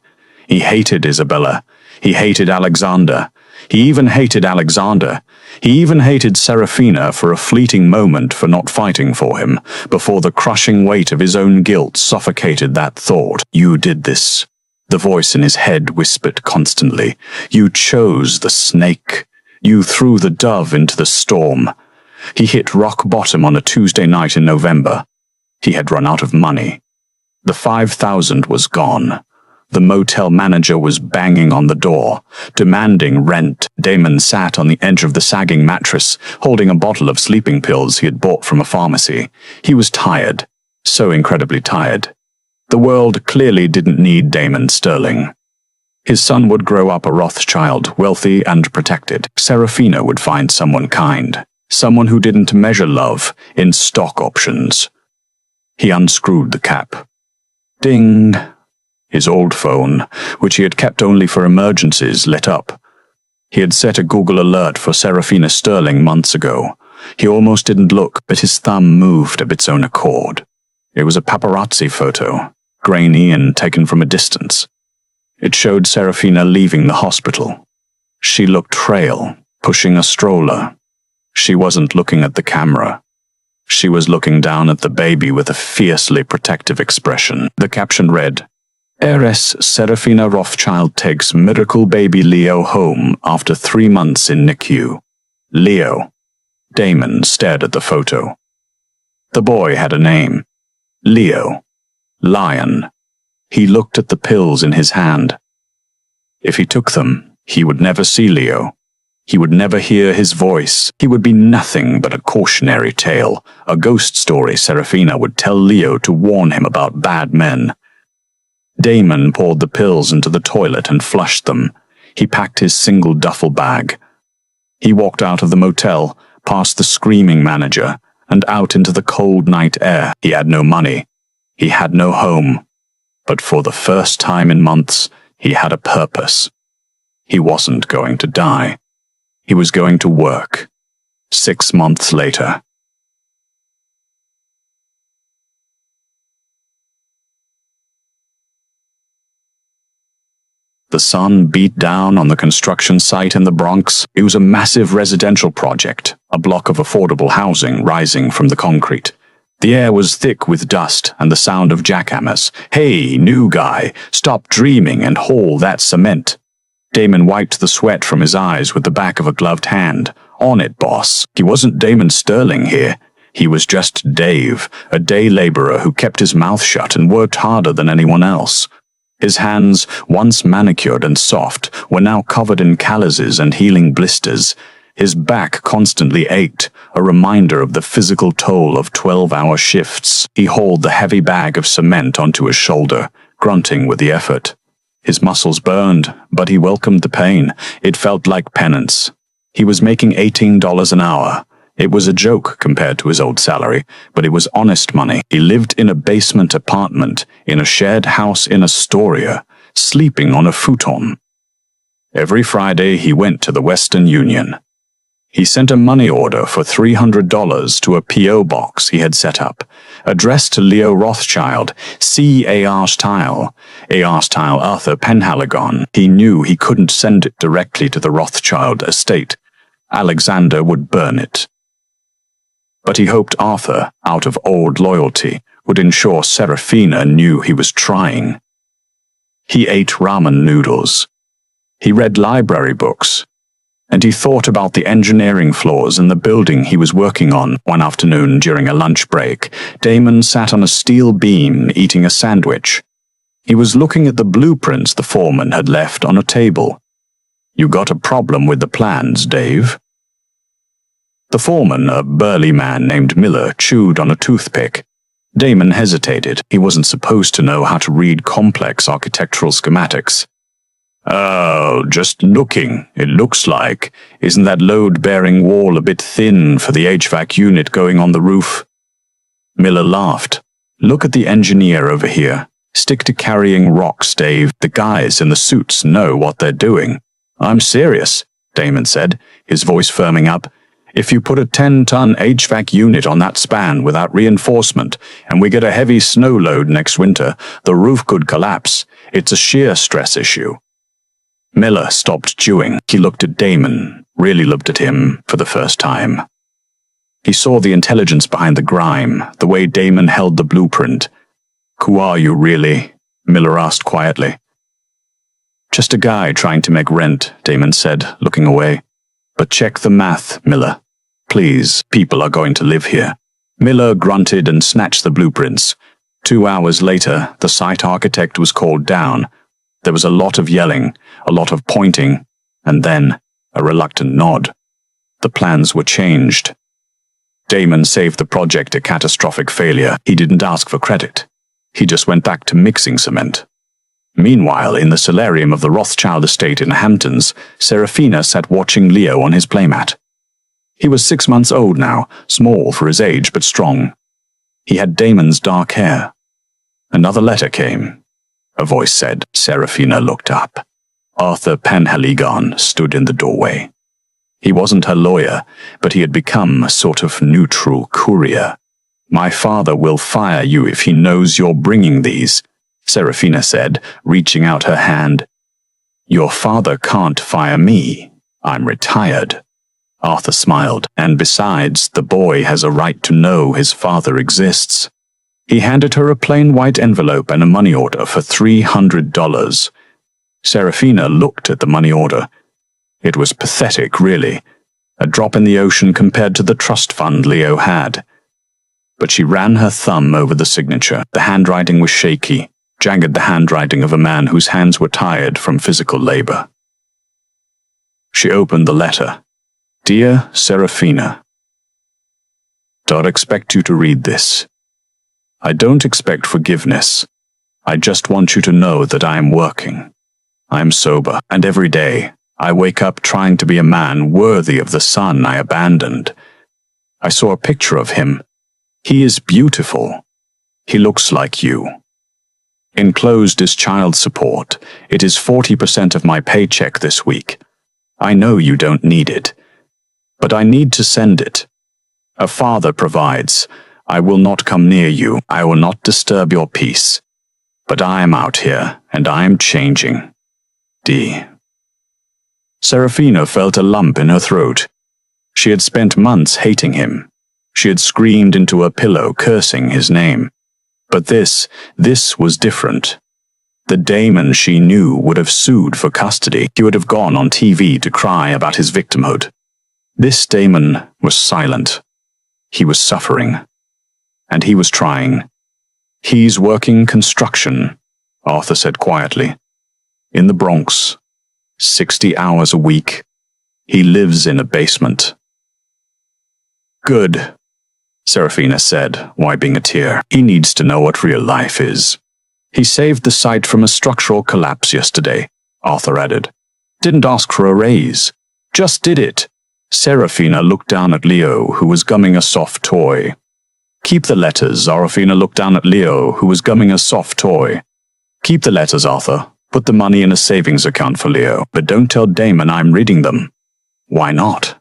He hated Isabella. He hated Alexander. He even hated Alexander. He even hated Serafina for a fleeting moment for not fighting for him, before the crushing weight of his own guilt suffocated that thought. "You did this," the voice in his head whispered constantly. "You chose the snake. You threw the dove into the storm." He hit rock bottom on a Tuesday night in November. He had run out of money. The $5,000 was gone. The motel manager was banging on the door, demanding rent. Damon sat on the edge of the sagging mattress, holding a bottle of sleeping pills he had bought from a pharmacy. He was tired, so incredibly tired. The world clearly didn't need Damon Sterling. His son would grow up a Rothschild, wealthy and protected. Serafina would find someone kind, someone who didn't measure love in stock options. He unscrewed the cap. Ding! His old phone, which he had kept only for emergencies, lit up. He had set a Google alert for Serafina Sterling months ago. He almost didn't look, but his thumb moved of its own accord. It was a paparazzi photo, grainy and taken from a distance. It showed Serafina leaving the hospital. She looked frail, pushing a stroller. She wasn't looking at the camera. She was looking down at the baby with a fiercely protective expression. The caption read, Heiress Serafina Rothschild takes miracle baby Leo home after 3 months in NICU. Leo. Damon stared at the photo. The boy had a name. Leo. Lion. He looked at the pills in his hand. If he took them, he would never see Leo. He would never hear his voice. He would be nothing but a cautionary tale, a ghost story Serafina would tell Leo to warn him about bad men. Damon poured the pills into the toilet and flushed them. He packed his single duffel bag. He walked out of the motel, past the screaming manager, and out into the cold night air. He had no money. He had no home. But for the first time in months, he had a purpose. He wasn't going to die. He was going to work. 6 months later. The sun beat down on the construction site in the Bronx. It was a massive residential project, a block of affordable housing rising from the concrete. The air was thick with dust and the sound of jackhammers. Hey, new guy, stop dreaming and haul that cement. Damon wiped the sweat from his eyes with the back of a gloved hand. On it, boss. He wasn't Damon Sterling here. He was just Dave, a day laborer who kept his mouth shut and worked harder than anyone else. His hands, once manicured and soft, were now covered in calluses and healing blisters. His back constantly ached, a reminder of the physical toll of 12-hour shifts. He hauled the heavy bag of cement onto his shoulder, grunting with the effort. His muscles burned, but he welcomed the pain. It felt like penance. He was making $18 an hour. It was a joke compared to his old salary, but it was honest money. He lived in a basement apartment, in a shared house in Astoria, sleeping on a futon. Every Friday he went to the Western Union. He sent a money order for $300 to a P.O. box he had set up, addressed to Leo Rothschild, C. Arstyle, Arthur Penhaligon. He knew he couldn't send it directly to the Rothschild estate. Alexander would burn it. But he hoped Arthur, out of old loyalty, would ensure Serafina knew he was trying. He ate ramen noodles. He read library books. And he thought about the engineering flaws in the building he was working on. One afternoon during a lunch break, Damon sat on a steel beam eating a sandwich. He was looking at the blueprints the foreman had left on a table. You got a problem with the plans, Dave? The foreman, a burly man named Miller, chewed on a toothpick. Damon hesitated. He wasn't supposed to know how to read complex architectural schematics. Oh, just looking, it looks like. Isn't that load-bearing wall a bit thin for the HVAC unit going on the roof? Miller laughed. Look at the engineer over here. Stick to carrying rocks, Dave. The guys in the suits know what they're doing. I'm serious, Damon said, his voice firming up. If you put a 10-ton HVAC unit on that span without reinforcement, and we get a heavy snow load next winter, the roof could collapse. It's a shear stress issue. Miller stopped chewing. He looked at Damon, really looked at him for the first time. He saw the intelligence behind the grime, the way Damon held the blueprint. Who are you, really? Miller asked quietly. Just a guy trying to make rent, Damon said, looking away. But check the math, Miller. Please, people are going to live here. Miller grunted and snatched the blueprints. 2 hours later, the site architect was called down. There was a lot of yelling, a lot of pointing, and then a reluctant nod. The plans were changed. Damon saved the project a catastrophic failure. He didn't ask for credit. He just went back to mixing cement. Meanwhile, in the solarium of the Rothschild estate in Hamptons, Serafina sat watching Leo on his playmat. He was 6 months old now, small for his age but strong. He had Damon's dark hair. Another letter came. A voice said. Serafina looked up. Arthur Penhaligon stood in the doorway. He wasn't her lawyer, but he had become a sort of neutral courier. My father will fire you if he knows you're bringing these, Serafina said, reaching out her hand. Your father can't fire me. I'm retired. Arthur smiled. And besides, the boy has a right to know his father exists. He handed her a plain white envelope and a money order for $300. Serafina looked at the money order. It was pathetic, really. A drop in the ocean compared to the trust fund Leo had. But she ran her thumb over the signature. The handwriting was shaky, jagged, the handwriting of a man whose hands were tired from physical labor. She opened the letter. Dear Serafina, don't expect you to read this. I don't expect forgiveness. I just want you to know that I am working. I am sober, and every day I wake up trying to be a man worthy of the son I abandoned. I saw a picture of him. He is beautiful. He looks like you. Enclosed is child support. It is 40% of my paycheck this week. I know you don't need it, but I need to send it. A father provides. I will not come near you. I will not disturb your peace. But I am out here, and I am changing. D. Serafina felt a lump in her throat. She had spent months hating him. She had screamed into a pillow, cursing his name. But this was different. The Damon she knew would have sued for custody. He would have gone on TV to cry about his victimhood. This Damon was silent. He was suffering. And he was trying. He's working construction, Arthur said quietly. In the Bronx. 60 hours a week. He lives in a basement. Good, Serafina said, wiping a tear. He needs to know what real life is. He saved the site from a structural collapse yesterday, Arthur added. Didn't ask for a raise. Just did it. Serafina looked down at Leo, who was gumming a soft toy. Keep the letters. Serafina looked down at Leo, who was gumming a soft toy. Keep the letters, Arthur. Put the money in a savings account for Leo, but don't tell Damon I'm reading them. Why not?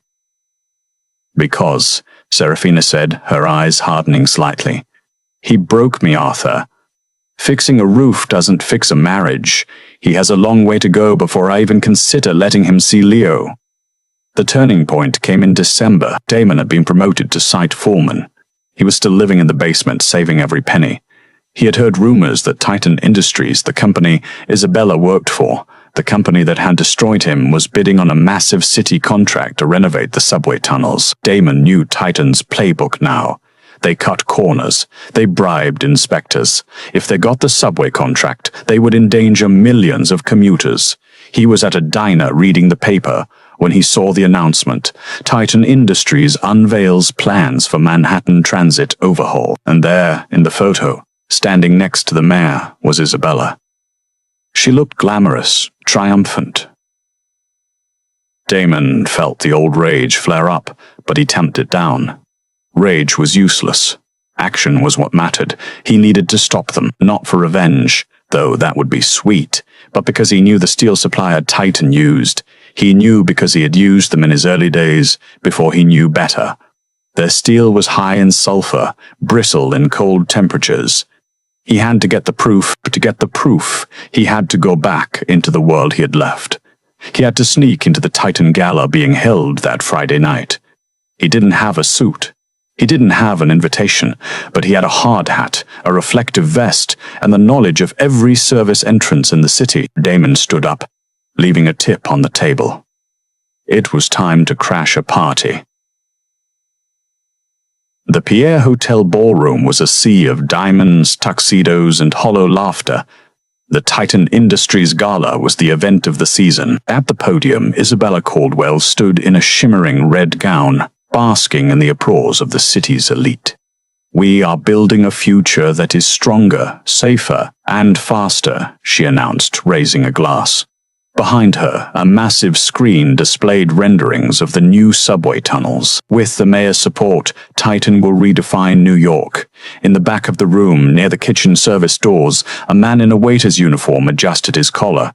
Because, Serafina said, her eyes hardening slightly. He broke me, Arthur. Fixing a roof doesn't fix a marriage. He has a long way to go before I even consider letting him see Leo. The turning point came in December. Damon had been promoted to site foreman. He was still living in the basement, saving every penny. He had heard rumors that Titan Industries, the company Isabella worked for, the company that had destroyed him, was bidding on a massive city contract to renovate the subway tunnels. Damon knew Titan's playbook now. They cut corners. They bribed inspectors. If they got the subway contract, they would endanger millions of commuters. He was at a diner reading the paper when he saw the announcement. Titan Industries unveils plans for Manhattan Transit overhaul. And there, in the photo, standing next to the mayor, was Isabella. She looked glamorous, triumphant. Damon felt the old rage flare up, but he tamped it down. Rage was useless. Action was what mattered. He needed to stop them, not for revenge, though that would be sweet, but because he knew the steel supplier Titan used. He knew because he had used them in his early days, before he knew better. Their steel was high in sulfur, brittle in cold temperatures. He had to get the proof, but to get the proof, he had to go back into the world he had left. He had to sneak into the Titan Gala being held that Friday night. He didn't have a suit. He didn't have an invitation, but he had a hard hat, a reflective vest, and the knowledge of every service entrance in the city. Damon stood up, leaving a tip on the table. It was time to crash a party. The Pierre Hotel ballroom was a sea of diamonds, tuxedos, and hollow laughter. The Titan Industries Gala was the event of the season. At the podium, Isabella Caldwell stood in a shimmering red gown, basking in the applause of the city's elite. We are building a future that is stronger, safer, and faster, she announced, raising a glass. Behind her, a massive screen displayed renderings of the new subway tunnels. With the mayor's support, Titan will redefine New York. In the back of the room, near the kitchen service doors, a man in a waiter's uniform adjusted his collar.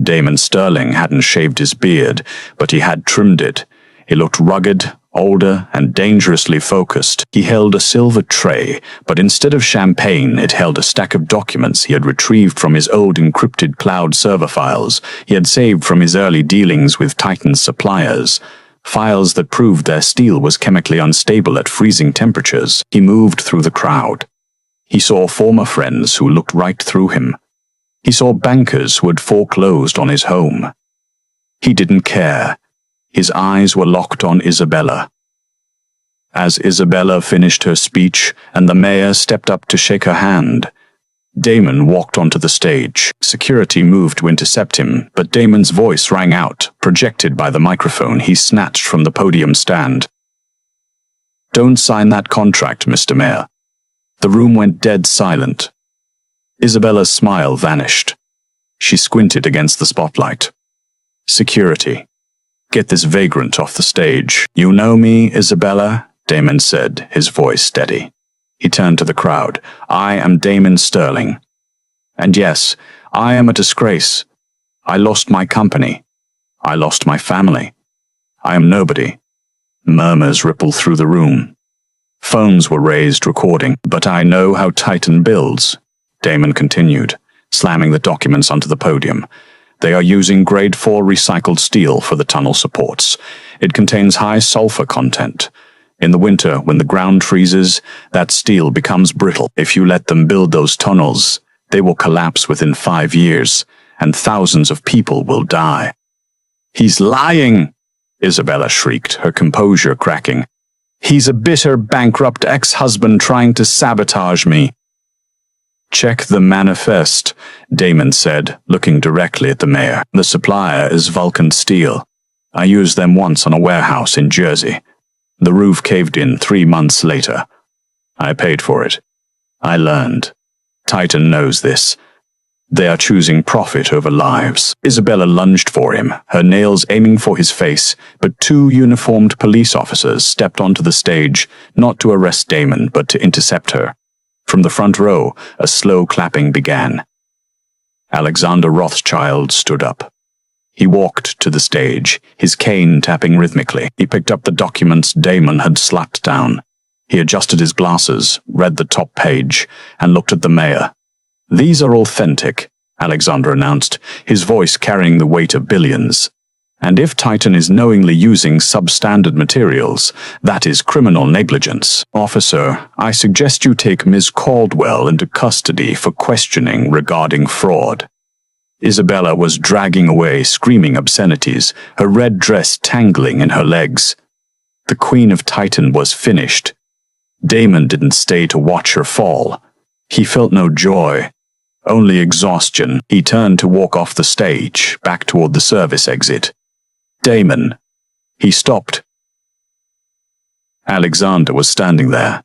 Damon Sterling hadn't shaved his beard, but he had trimmed it. He looked rugged, older, and dangerously focused. He held a silver tray, but instead of champagne, it held a stack of documents he had retrieved from his old encrypted cloud server files he had saved from his early dealings with Titan's suppliers. files that proved their steel was chemically unstable at freezing temperatures. He moved through the crowd. He saw former friends who looked right through him. He saw bankers who had foreclosed on his home. He didn't care. His eyes were locked on Isabella. As Isabella finished her speech and the mayor stepped up to shake her hand, Damon walked onto the stage. Security moved to intercept him, but Damon's voice rang out, projected by the microphone he snatched from the podium stand. "Don't sign that contract, Mr. Mayor." The room went dead silent. Isabella's smile vanished. She squinted against the spotlight. "Security. Get this vagrant off the stage." "You know me, Isabella?" Damon said, his voice steady. He turned to the crowd. "I am Damon Sterling. And yes, I am a disgrace. I lost my company. I lost my family. I am nobody." Murmurs rippled through the room. Phones were raised, recording. "But I know how Titan builds," Damon continued, slamming the documents onto the podium. "They are using grade 4 recycled steel for the tunnel supports. It contains high sulfur content. In the winter, when the ground freezes, that steel becomes brittle. If you let them build those tunnels, they will collapse within 5 years, and thousands of people will die." "He's lying!" Isabella shrieked, her composure cracking. "He's a bitter, bankrupt ex-husband trying to sabotage me." "Check the manifest," Damon said, looking directly at the mayor. "The supplier is Vulcan Steel. I used them once on a warehouse in Jersey. The roof caved in 3 months later. I paid for it. I learned. Titan knows this. They are choosing profit over lives." Isabella lunged for him, her nails aiming for his face, but 2 uniformed police officers stepped onto the stage, not to arrest Damon, but to intercept her. From the front row, a slow clapping began. Alexander Rothschild stood up. He walked to the stage, his cane tapping rhythmically. He picked up the documents Damon had slapped down. He adjusted his glasses, read the top page, and looked at the mayor. "These are authentic," Alexander announced, his voice carrying the weight of billions. "And if Titan is knowingly using substandard materials, that is criminal negligence. Officer, I suggest you take Ms. Caldwell into custody for questioning regarding fraud." Isabella was dragging away, screaming obscenities, her red dress tangling in her legs. The Queen of Titan was finished. Damon didn't stay to watch her fall. He felt no joy, only exhaustion. He turned to walk off the stage, back toward the service exit. "Damon." He stopped. Alexander was standing there.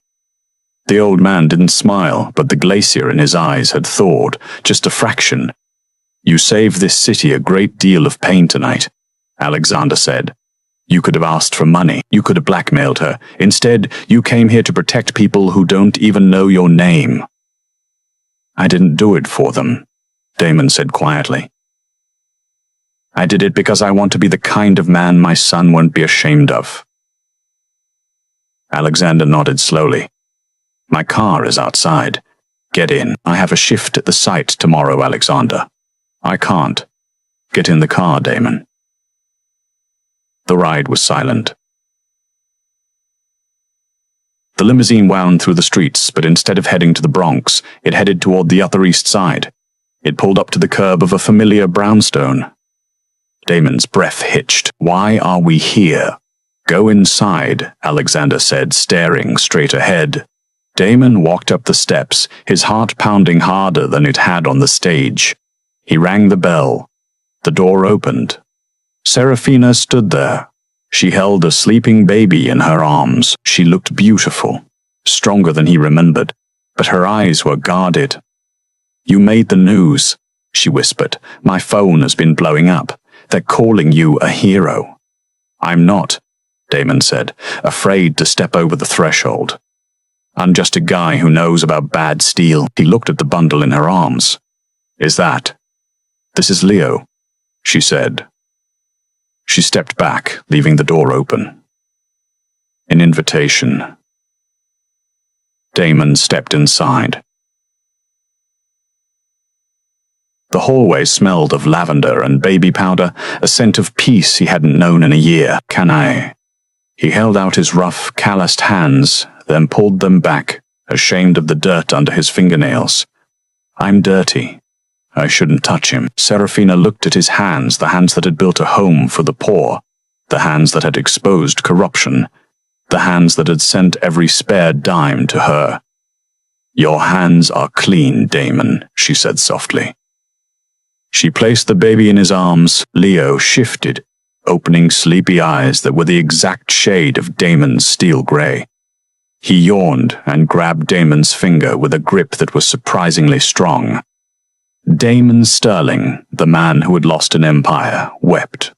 The old man didn't smile, but the glacier in his eyes had thawed, just a fraction. "You saved this city a great deal of pain tonight," Alexander said. "You could have asked for money. You could have blackmailed her. Instead, you came here to protect people who don't even know your name." "I didn't do it for them," Damon said quietly. "I did it because I want to be the kind of man my son won't be ashamed of." Alexander nodded slowly. "My car is outside. Get in. I have a shift at the site tomorrow, Alexander." "I can't." "Get in the car, Damon." The ride was silent. The limousine wound through the streets, but instead of heading to the Bronx, it headed toward the Upper East Side. It pulled up to the curb of a familiar brownstone. Damon's breath hitched. "Why are we here?" "Go inside," Alexander said, staring straight ahead. Damon walked up the steps, his heart pounding harder than it had on the stage. He rang the bell. The door opened. Serafina stood there. She held a sleeping baby in her arms. She looked beautiful, stronger than he remembered, but her eyes were guarded. "You made the news," she whispered. "My phone has been blowing up. They're calling you a hero." "I'm not," Damon said, afraid to step over the threshold. "I'm just a guy who knows about bad steel." He looked at the bundle in her arms. "Is that?" "This is Leo," she said. She stepped back, leaving the door open. An invitation. Damon stepped inside. The hallway smelled of lavender and baby powder, a scent of peace he hadn't known in a year. "Can I?" He held out his rough, calloused hands, then pulled them back, ashamed of the dirt under his fingernails. "I'm dirty. I shouldn't touch him." Serafina looked at his hands, the hands that had built a home for the poor, the hands that had exposed corruption, the hands that had sent every spare dime to her. "Your hands are clean, Damon," she said softly. She placed the baby in his arms. Leo shifted, opening sleepy eyes that were the exact shade of Damon's steel gray. He yawned and grabbed Damon's finger with a grip that was surprisingly strong. Damon Sterling, the man who had lost an empire, wept.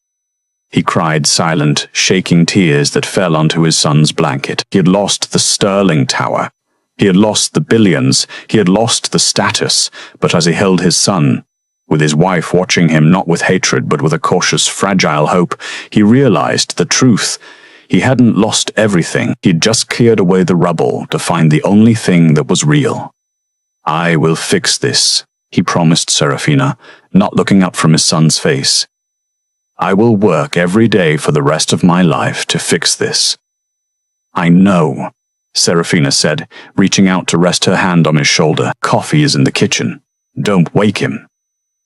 He cried silent, shaking tears that fell onto his son's blanket. He had lost the Sterling Tower. He had lost the billions. He had lost the status. But as he held his son, with his wife watching him not with hatred but with a cautious, fragile hope, he realized the truth. He hadn't lost everything. He'd just cleared away the rubble to find the only thing that was real. "I will fix this," he promised Serafina, not looking up from his son's face. "I will work every day for the rest of my life to fix this." "I know," Serafina said, reaching out to rest her hand on his shoulder. "Coffee is in the kitchen. Don't wake him."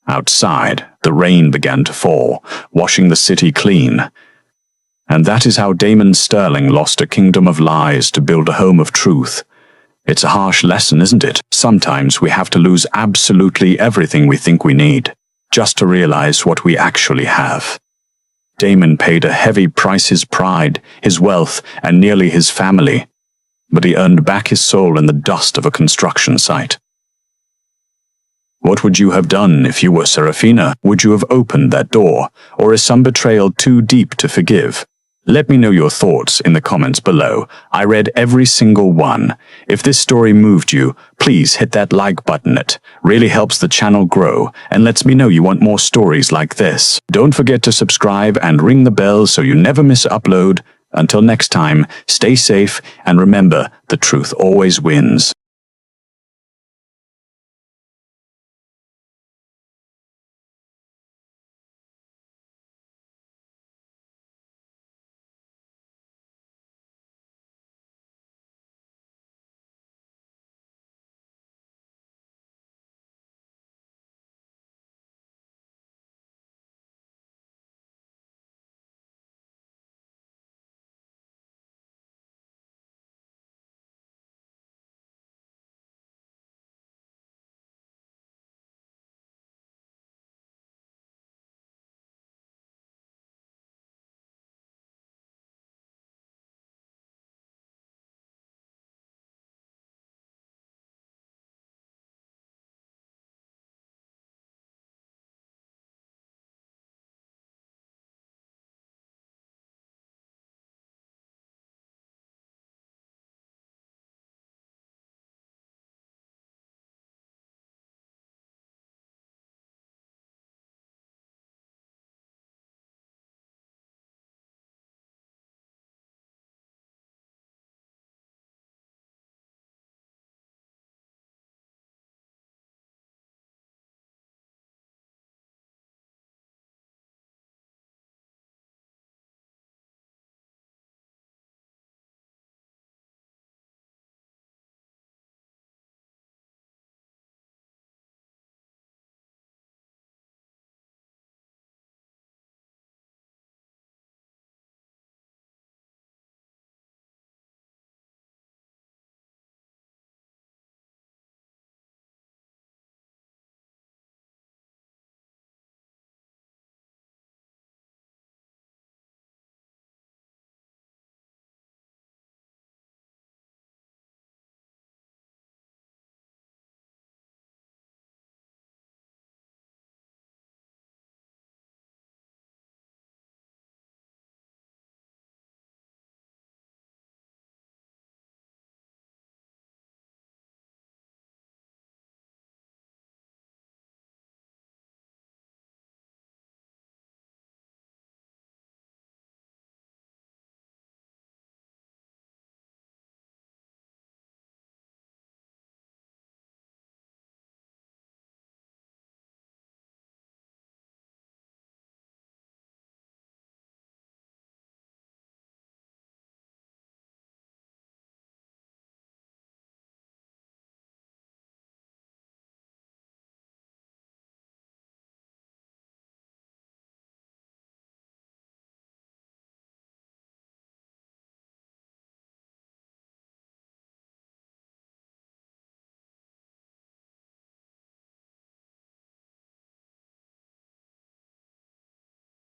Outside, the rain began to fall, washing the city clean. And that is how Damon Sterling lost a kingdom of lies to build a home of truth. It's a harsh lesson, isn't it? Sometimes we have to lose absolutely everything we think we need, just to realize what we actually have. Damon paid a heavy price: his pride, his wealth, and nearly his family. But he earned back his soul in the dust of a construction site. What would you have done if you were Serafina? Would you have opened that door, or is some betrayal too deep to forgive? Let me know your thoughts in the comments below. I read every single one. If this story moved you, please hit that like button. It really helps the channel grow and lets me know you want more stories like this. Don't forget to subscribe and ring the bell so you never miss an upload. Until next time, stay safe and remember, the truth always wins.